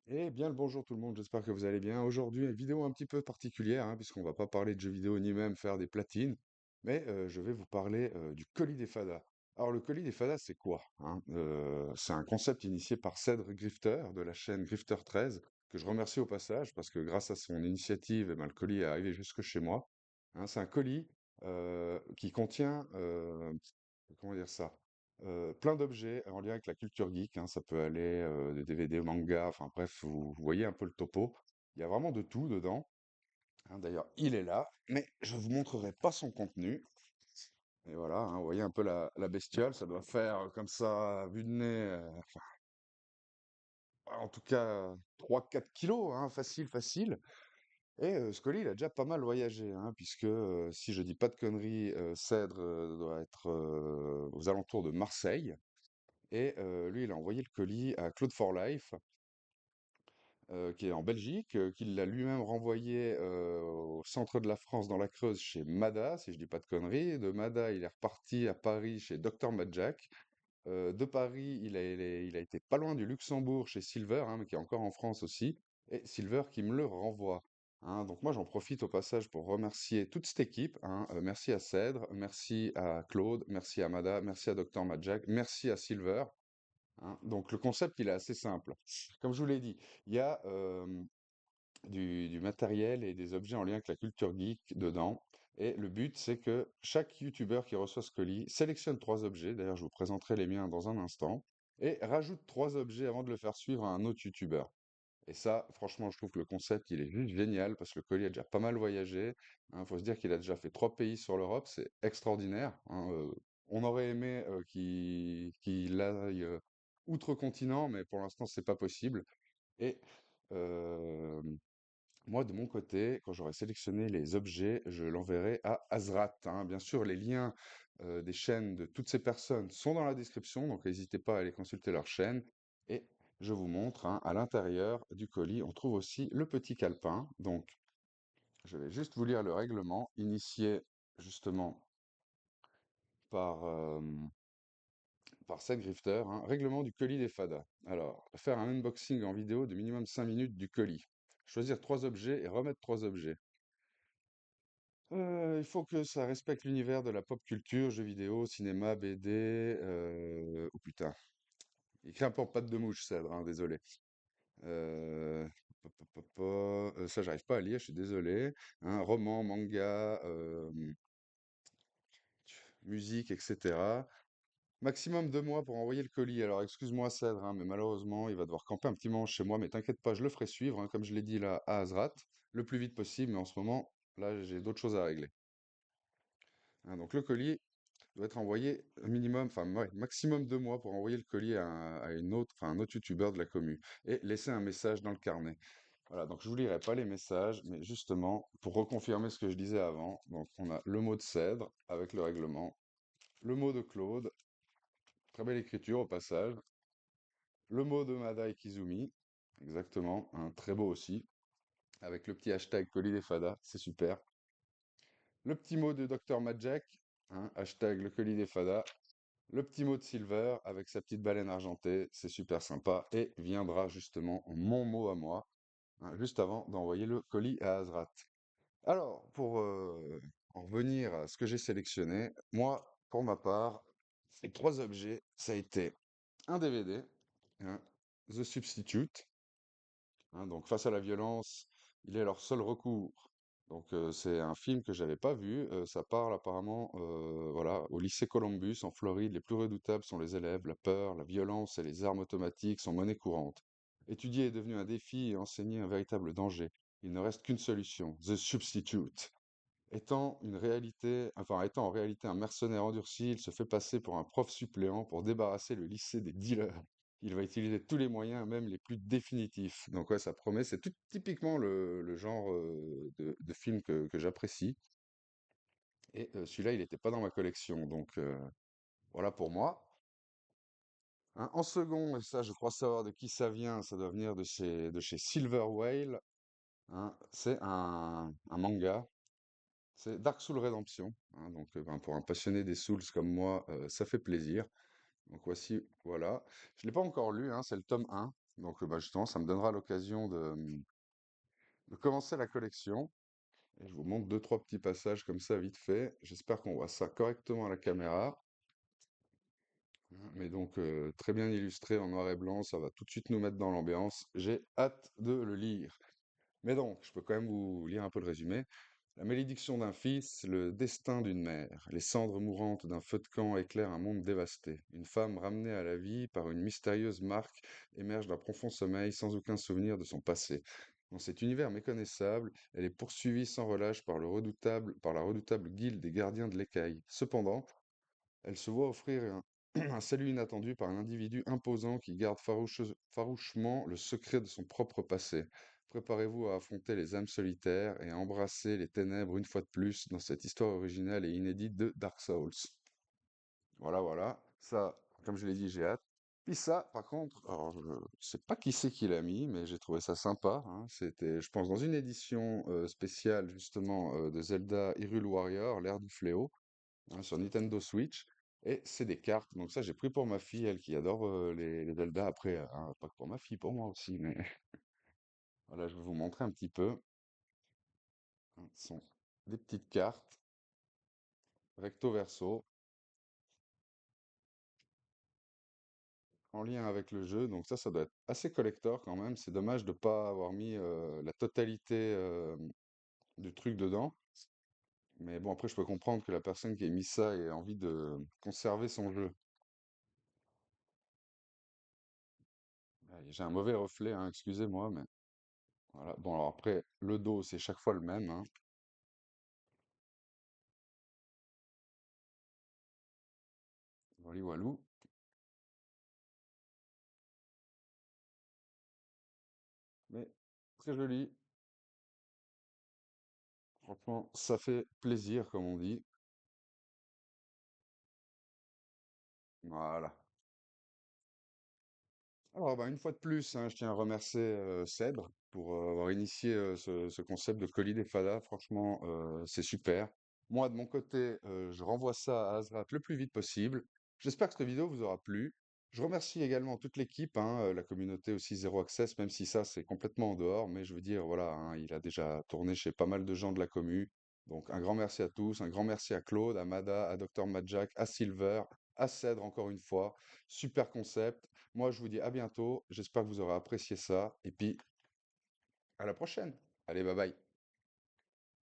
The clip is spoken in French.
Eh bien le bonjour tout le monde, j'espère que vous allez bien. Aujourd'hui, une vidéo un petit peu particulière, hein, puisqu'on va pas parler de jeux vidéo ni même faire des platines, mais je vais vous parler du colis des fadas. Alors le colis des fadas, c'est quoi, hein? C'est un concept initié par Cèdre Grifter de la chaîne Grifter 13, que je remercie au passage, parce que grâce à son initiative, eh ben, le colis est arrivé jusque chez moi. Hein, c'est un colis qui contient, comment dire ça? Plein d'objets en lien avec la culture geek, hein, ça peut aller, de DVD, manga, enfin bref, vous voyez un peu le topo. Il y a vraiment de tout dedans, hein. D'ailleurs, il est là, mais je vous montrerai pas son contenu. Et voilà, hein, vous voyez un peu la bestiole, ça doit faire comme ça, à vue de nez, en tout cas 3-4 kilos, hein, facile, facile. Et ce colis, il a déjà pas mal voyagé, hein, puisque si je dis pas de conneries, Cèdre doit être aux alentours de Marseille. Et lui, il a envoyé le colis à Claude for Life, qui est en Belgique, qui l'a lui-même renvoyé au centre de la France, dans la Creuse, chez Mada, si je dis pas de conneries. De Mada, il est reparti à Paris chez Dr Madjack. De Paris, il a été pas loin du Luxembourg chez Silver, hein, mais qui est encore en France aussi. Et Silver qui me le renvoie. Hein. Donc moi, j'en profite au passage pour remercier toute cette équipe. Hein. Merci à Cèdre, merci à Claude, merci à Mada, merci à Dr Madjack, merci à Silver. Hein. Donc le concept, il est assez simple. Comme je vous l'ai dit, il y a du matériel et des objets en lien avec la culture geek dedans. Et le but, c'est que chaque youtubeur qui reçoit ce colis sélectionne trois objets, d'ailleurs je vous présenterai les miens dans un instant, et rajoute trois objets avant de le faire suivre à un autre youtubeur. Et ça, franchement, je trouve que le concept, il est juste génial parce que le colis a déjà pas mal voyagé. Il faut se dire qu'il a déjà fait 3 pays sur l'Europe, c'est extraordinaire. Hein. On aurait aimé qu'il aille outre-continent, mais pour l'instant, c'est pas possible. Et euh, moi, de mon côté, quand j'aurai sélectionné les objets, je l'enverrai à Azrat. Hein. Bien sûr, les liens des chaînes de toutes ces personnes sont dans la description, donc n'hésitez pas à aller consulter leur chaîne. Et je vous montre, hein, à l'intérieur du colis, on trouve aussi le petit calepin. Donc, je vais juste vous lire le règlement, initié justement par, par Seth Grifter, hein. Règlement du colis des fadas. Alors, faire un unboxing en vidéo de minimum 5 minutes du colis. Choisir trois objets et remettre trois objets. Il faut que ça respecte l'univers de la pop culture, jeux vidéo, cinéma, BD. Oh putain, il écrit un peu en patte de mouche, Cèdre, hein, désolé. Euh, Ça, j'arrive pas à lire, je suis désolé. Hein, roman, manga, musique, etc. Maximum 2 mois pour envoyer le colis. Alors, excuse-moi, Cèdre, hein, mais malheureusement, il va devoir camper un petit moment chez moi. Mais t'inquiète pas, je le ferai suivre, hein, comme je l'ai dit là, à Azrat, le plus vite possible. Mais en ce moment, là, j'ai d'autres choses à régler. Hein, donc, le colis doit être envoyé un minimum, enfin ouais, maximum 2 mois pour envoyer le colis à une autre, enfin un autre youtubeur de la commune et laisser un message dans le carnet. Voilà, donc je vous lirai pas les messages, mais justement pour reconfirmer ce que je disais avant, donc on a le mot de Cèdre avec le règlement, le mot de Claude, très belle écriture au passage, le mot de Mada Kizumi, exactement, un très beau aussi, avec le petit hashtag colis des fadas, c'est super. Le petit mot de Dr Majak, hein, hashtag le colis des fadas. Le petit mot de Silver avec sa petite baleine argentée, c'est super sympa. Et viendra justement mon mot à moi, hein, juste avant d'envoyer le colis à Azrat. Alors, pour en revenir à ce que j'ai sélectionné, moi, pour ma part, les trois objets, ça a été un DVD, hein, The Substitute, hein, donc face à la violence, il est leur seul recours. Donc c'est un film que j'avais pas vu. Ça parle apparemment, voilà, au lycée Columbus en Floride, les plus redoutables sont les élèves. La peur, la violence et les armes automatiques sont monnaie courante. Étudier est devenu un défi et enseigner un véritable danger. Il ne reste qu'une solution, The Substitute. Étant en réalité un mercenaire endurci, il se fait passer pour un prof suppléant pour débarrasser le lycée des dealers. Il va utiliser tous les moyens, même les plus définitifs. Donc ouais, ça promet, c'est tout typiquement le genre de film que j'apprécie. Et celui-là, il n'était pas dans ma collection, donc voilà pour moi. Hein, en second, et ça je crois savoir de qui ça vient, ça doit venir de chez Silver Whale. Hein, c'est un manga. C'est Dark Souls Redemption, hein, donc ben, pour un passionné des Souls comme moi, ça fait plaisir. Donc voici, voilà. Je ne l'ai pas encore lu, hein, c'est le tome 1. Donc, bah, justement, ça me donnera l'occasion de commencer la collection. Et je vous montre deux, trois petits passages comme ça, vite fait. J'espère qu'on voit ça correctement à la caméra. Hein, mais donc, très bien illustré en noir et blanc, ça va tout de suite nous mettre dans l'ambiance. J'ai hâte de le lire. Mais donc, je peux quand même vous lire un peu le résumé. La malédiction d'un fils, le destin d'une mère. Les cendres mourantes d'un feu de camp éclairent un monde dévasté. Une femme ramenée à la vie par une mystérieuse marque émerge d'un profond sommeil sans aucun souvenir de son passé. Dans cet univers méconnaissable, elle est poursuivie sans relâche par la redoutable guilde des gardiens de l'écaille. Cependant, elle se voit offrir un salut inattendu par un individu imposant qui garde farouchement le secret de son propre passé. Préparez-vous à affronter les âmes solitaires et à embrasser les ténèbres une fois de plus dans cette histoire originale et inédite de Dark Souls. Voilà, voilà. Ça, comme je l'ai dit, j'ai hâte. Puis ça, par contre, alors, je sais pas qui c'est qui l'a mis, mais j'ai trouvé ça sympa, hein. C'était, je pense, dans une édition spéciale justement de Zelda Hyrule Warrior, l'ère du fléau, hein, sur Nintendo Switch. Et c'est des cartes. Donc ça, j'ai pris pour ma fille, elle qui adore les Zelda. Après, hein, pas que pour ma fille, pour moi aussi. Mais voilà, je vais vous montrer un petit peu, hein. Ce sont des petites cartes, recto verso, en lien avec le jeu. Donc ça doit être assez collector quand même. C'est dommage de pas avoir mis la totalité du truc dedans. Mais bon, après, je peux comprendre que la personne qui a mis ça ait envie de conserver son jeu. J'ai un mauvais reflet, hein, excusez-moi, mais voilà. Bon, alors après, le dos, c'est chaque fois le même, hein. Voilà, walou. Mais très joli. Franchement, ça fait plaisir, comme on dit. Voilà. Alors, bah, une fois de plus, hein, je tiens à remercier Cèdre pour avoir initié ce concept de colis des fadas. Franchement, c'est super. Moi, de mon côté, je renvoie ça à Azrat le plus vite possible. J'espère que cette vidéo vous aura plu. Je remercie également toute l'équipe, hein, la communauté aussi Zero Access, même si ça, c'est complètement en dehors. Mais je veux dire, voilà, hein, il a déjà tourné chez pas mal de gens de la commu. Donc, un grand merci à tous. Un grand merci à Claude, à Mada, à Dr Madjack, à Silver, à Cèdre encore une fois. Super concept. Moi, je vous dis à bientôt. J'espère que vous aurez apprécié ça. Et puis, à la prochaine. Allez, bye bye.